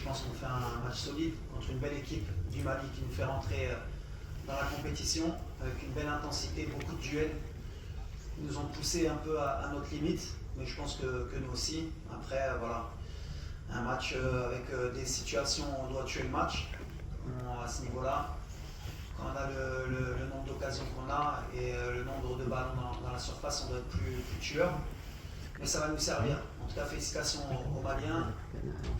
je pense qu'on fait un match solide contre une belle équipe du Mali qui nous fait rentrer dans la compétition avec une belle intensité, beaucoup de duels. Ils nous ont poussé un peu à notre limite, mais je pense que nous aussi. Après, voilà, un match avec des situations où on doit tuer le match. À ce niveau-là, quand on a le nombre d'occasions qu'on a et le nombre de ballons dans la surface, on doit être plus tueur. Mais ça va nous servir. En tout cas, félicitations aux Maliens.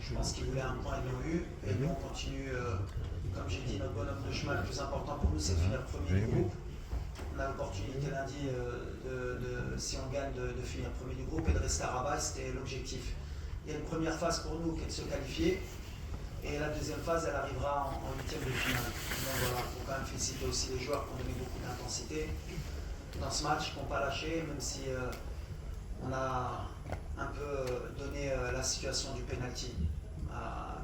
Je pense qu'ils voulaient un point, ils l'ont eu. Et nous, on continue, comme j'ai dit, notre bonhomme de chemin le plus important pour nous, c'est de finir premier du groupe. On a l'opportunité lundi, si on gagne, de finir premier du groupe et de rester à Rabat, c'était l'objectif. Il y a une première phase pour nous qui est de se qualifier. Et la deuxième phase, elle arrivera en huitième de finale. Donc voilà, il faut quand même féliciter aussi les joueurs qui ont donné beaucoup d'intensité dans ce match, qui n'ont pas lâché, même si on a un peu donné la situation du penalty.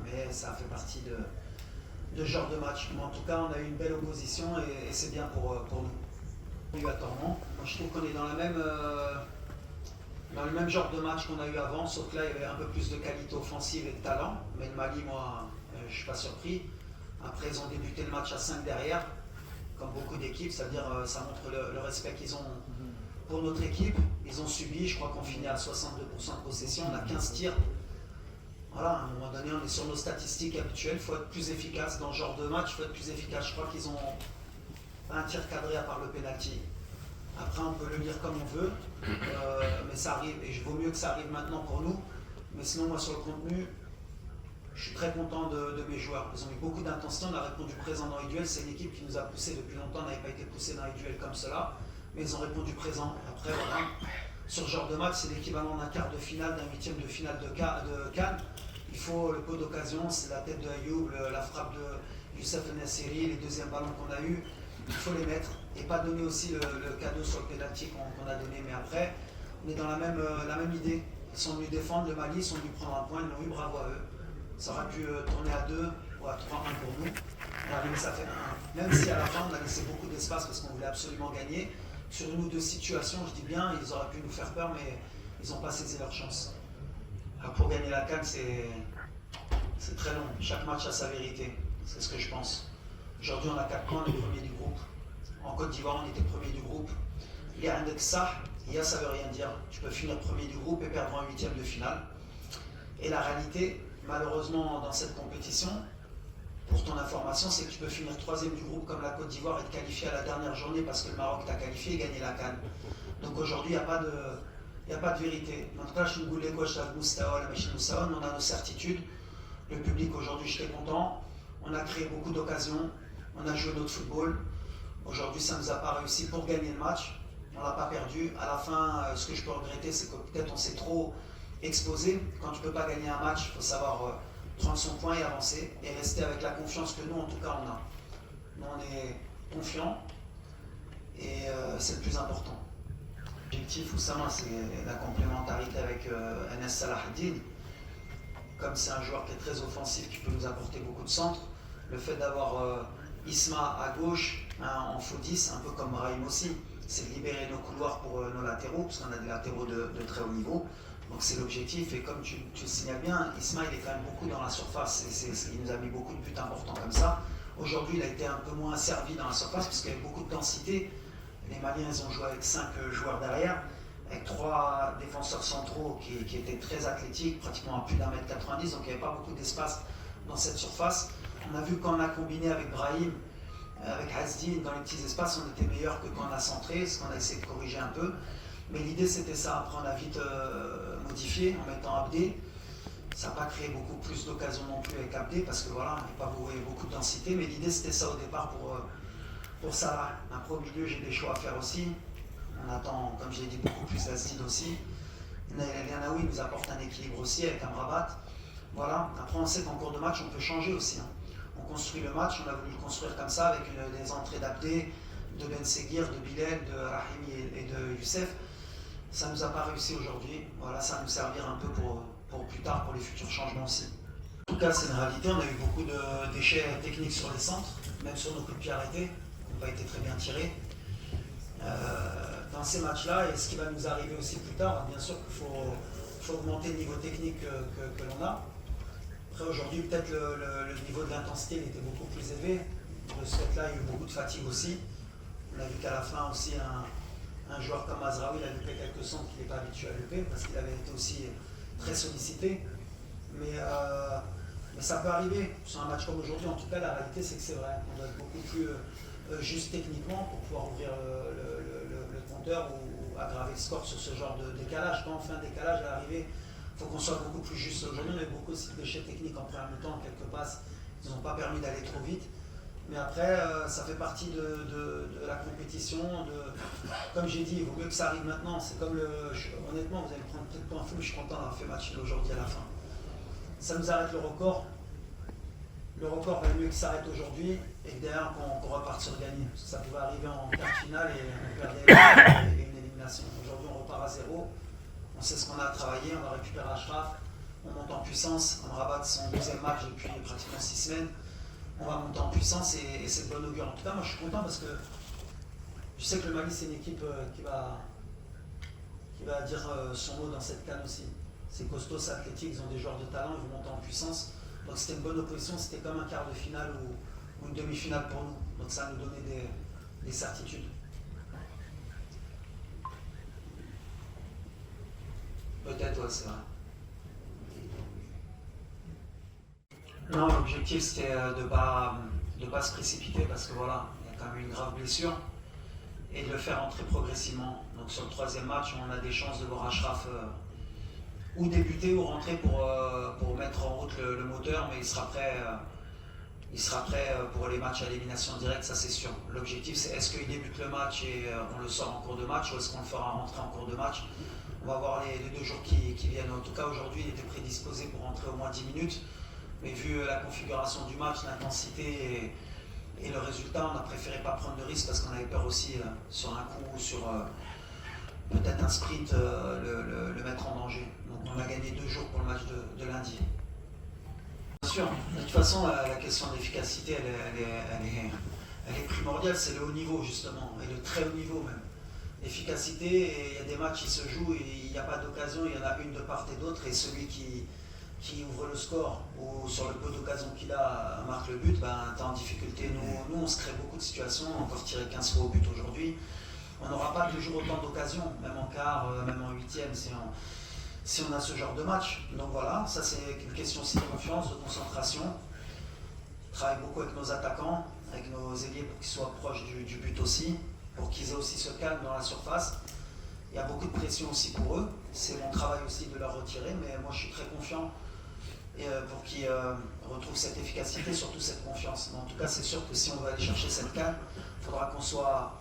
Mais ça fait partie de ce genre de match. Mais en tout cas, on a eu une belle opposition et c'est bien pour nous. Obligatoirement. Moi, je trouve qu'on est dans le même genre de match qu'on a eu avant, sauf que là, il y avait un peu plus de qualité offensive et de talent. Mais le Mali, moi, je ne suis pas surpris. Après, ils ont débuté le match à 5 derrière, comme beaucoup d'équipes, c'est-à-dire ça montre le respect qu'ils ont pour notre équipe. Ils ont subi, je crois qu'on finit à 62% de possession, on a 15 tirs. Voilà, à un moment donné, on est sur nos statistiques habituelles, il faut être plus efficace dans ce genre de match, il faut être plus efficace. Je crois qu'ils ont un tir cadré à part le penalty. Après, on peut le lire comme on veut, mais ça arrive, et il vaut mieux que ça arrive maintenant pour nous. Mais sinon, moi, sur le contenu, je suis très content de mes joueurs. Ils ont mis beaucoup d'intensité, on a répondu présent dans les duels. C'est une équipe qui nous a poussé depuis longtemps, on n'avait pas été poussé dans les duels comme cela, mais ils ont répondu présent. Après, voilà, sur ce genre de match, c'est l'équivalent d'un quart de finale, d'un huitième de finale de Cannes. Il faut le peu d'occasion, c'est la tête de Ayoub, la frappe de Youssef Nassiri, les deuxièmes ballons qu'on a eus. Il faut les mettre et pas donner aussi le cadeau sur le penalty qu'on a donné. Mais après, on est dans la même idée. Ils sont venus défendre le Mali, ils sont venus prendre un point, ils l'ont eu, bravo à eux. Ça aurait pu tourner à 2 ou à 3-1 pour nous. Mais ça fait 1. Même si à la fin, on a laissé beaucoup d'espace parce qu'on voulait absolument gagner. Sur une ou deux situations, je dis bien, ils auraient pu nous faire peur, mais ils n'ont pas saisi leur chance. Alors pour gagner la CAN, c'est très long. Chaque match a sa vérité. C'est ce que je pense. Aujourd'hui, on a 4 points, on est premier du groupe. En Côte d'Ivoire, on était premier du groupe. Il y a un ça, ça veut rien dire. Tu peux finir premier du groupe et perdre en huitième de finale. Et la réalité, malheureusement, dans cette compétition, pour ton information, c'est que tu peux finir troisième du groupe comme la Côte d'Ivoire et te qualifier à la dernière journée parce que le Maroc t'a qualifié et gagné la CAN. Donc aujourd'hui, il n'y a pas de vérité. En tout cas, on a nos certitudes. Le public, aujourd'hui, j'étais content. On a créé beaucoup d'occasions. On a joué notre football. Aujourd'hui, ça ne nous a pas réussi pour gagner le match. On ne l'a pas perdu. À la fin, ce que je peux regretter, c'est que peut-être on s'est trop exposé. Quand tu ne peux pas gagner un match, il faut savoir prendre son point et avancer. Et rester avec la confiance que nous, en tout cas, on a. Nous, on est confiants. Et c'est le plus important. L'objectif, Oussama, c'est la complémentarité avec Anas Salahdine. Comme c'est un joueur qui est très offensif, qui peut nous apporter beaucoup de centres, le fait d'avoir Isma à gauche, en faux 10, un peu comme Brahim aussi, c'est de libérer nos couloirs pour nos latéraux, parce qu'on a des latéraux de très haut niveau. Donc c'est l'objectif, et comme tu le signales bien, Isma il est quand même beaucoup dans la surface, il nous a mis beaucoup de buts importants comme ça. Aujourd'hui il a été un peu moins servi dans la surface, parce qu'il y avait beaucoup de densité. Les Maliens ils ont joué avec 5 joueurs derrière, avec 3 défenseurs centraux qui étaient très athlétiques, pratiquement à plus d'1 mètre 90, donc il n'y avait pas beaucoup d'espace dans cette surface. On a vu quand on a combiné avec Brahim, avec Hasdi, dans les petits espaces, on était meilleur que quand on a centré, ce qu'on a essayé de corriger un peu. Mais l'idée c'était ça, après on a vite modifié en mettant Abdé. Ça n'a pas créé beaucoup plus d'occasions non plus avec Abdé, parce que voilà, il n'y a pas beaucoup de densité, mais l'idée c'était ça au départ pour Salah. Après au milieu j'ai des choix à faire aussi. On attend, comme je l'ai dit, beaucoup plus d'Asdid aussi. Lianaoui nous apporte un équilibre aussi avec un Rabat. Voilà. Après, on sait qu'en cours de match, on peut changer aussi. On construit le match, on a voulu le construire comme ça, avec des entrées d'Abdé, de Ben Seguir, de Bilal, de Rahimi et de Youssef. Ça ne nous a pas réussi aujourd'hui. Voilà, ça va nous servir un peu pour plus tard, pour les futurs changements aussi. En tout cas, c'est une réalité. On a eu beaucoup de déchets techniques sur les centres, même sur nos coups de pied arrêtés, qui n'ont pas été très bien tirés. Dans ces matchs-là, et ce qui va nous arriver aussi plus tard, bien sûr qu'il faut augmenter le niveau technique que l'on a. Après aujourd'hui, peut-être le niveau de l'intensité il était beaucoup plus élevé. De ce fait-là, il y a eu beaucoup de fatigue aussi. On a vu qu'à la fin aussi, un joueur comme Mazraoui, il a loupé quelques centres qu'il n'est pas habitué à louper parce qu'il avait été aussi très sollicité. Mais ça peut arriver sur un match comme aujourd'hui. En tout cas, la réalité, c'est que c'est vrai. On doit être beaucoup plus juste techniquement pour pouvoir ouvrir le compteur ou aggraver le score sur ce genre de décalage. Quand on fait un décalage à l'arrivée, il faut qu'on soit beaucoup plus juste. Aujourd'hui, on a eu beaucoup aussi de déchets techniques en première mi-temps, quelques passes. Ils n'ont pas permis d'aller trop vite. Mais après, ça fait partie de la compétition. Comme j'ai dit, il vaut mieux que ça arrive maintenant. C'est comme honnêtement, vous allez me prendre peut-être pour un fou, mais je suis content d'avoir fait match aujourd'hui à la fin. Ça nous arrête le record. Le record va mieux que ça arrête aujourd'hui et que derrière qu'on reparte sur gagner. Parce que ça pouvait arriver en quart de finale et on perdait une élimination. Aujourd'hui, on repart à zéro. On sait ce qu'on a à travailler. On va récupérer Achraf. On monte en puissance. On rabat son deuxième match depuis pratiquement 6 semaines. On va monter en puissance et c'est de bonne augure. En tout cas, moi je suis content parce que je sais que le Mali c'est une équipe qui va dire son mot dans cette CAN aussi. C'est costaud, c'est athlétique, ils ont des joueurs de talent, ils vont monter en puissance. Donc c'était une bonne opposition, c'était comme un quart de finale ou une demi-finale pour nous. Donc ça nous donnait des certitudes. Peut-être, ouais, c'est vrai. Non, l'objectif c'était de ne pas se précipiter parce que voilà, il y a quand même une grave blessure et de le faire entrer progressivement. Donc sur le troisième match, on a des chances de voir Achraf ou débuter ou rentrer pour mettre en route le moteur, mais il sera prêt pour les matchs à élimination directe, ça c'est sûr. L'objectif c'est est-ce qu'il débute le match et on le sort en cours de match ou est-ce qu'on le fera rentrer en cours de match. On va voir les 2 jours qui viennent. En tout cas aujourd'hui il était prédisposé pour rentrer au moins 10 minutes. Mais vu la configuration du match, l'intensité et le résultat, on a préféré pas prendre de risque parce qu'on avait peur aussi sur un coup ou sur peut-être un sprint le mettre en danger. Donc on a gagné 2 jours pour le match de lundi. Bien sûr, de toute façon la question de l'efficacité elle est primordiale, c'est le haut niveau justement, et le très haut niveau même. L'efficacité, et il y a des matchs qui se jouent et il n'y a pas d'occasion, il y en a une de part et d'autre et celui qui ouvre le score ou sur le peu d'occasion qu'il a marque le but, ben, tu es en difficulté. Nous, on se crée beaucoup de situations, encore tiré 15 fois au but aujourd'hui. On n'aura pas toujours autant d'occasions, même en quart, même en huitième, si on a ce genre de match. Donc voilà, ça c'est une question aussi de confiance, de concentration. On travaille beaucoup avec nos attaquants, avec nos ailiers pour qu'ils soient proches du but aussi, pour qu'ils aient aussi ce calme dans la surface. Il y a beaucoup de pression aussi pour eux. C'est mon travail aussi de leur retirer, mais moi je suis très confiant pour qu'ils retrouvent cette efficacité, surtout cette confiance. Mais en tout cas, c'est sûr que si on veut aller chercher cette CAN, il faudra qu'on soit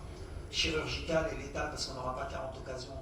chirurgical et létal parce qu'on n'aura pas 40 occasions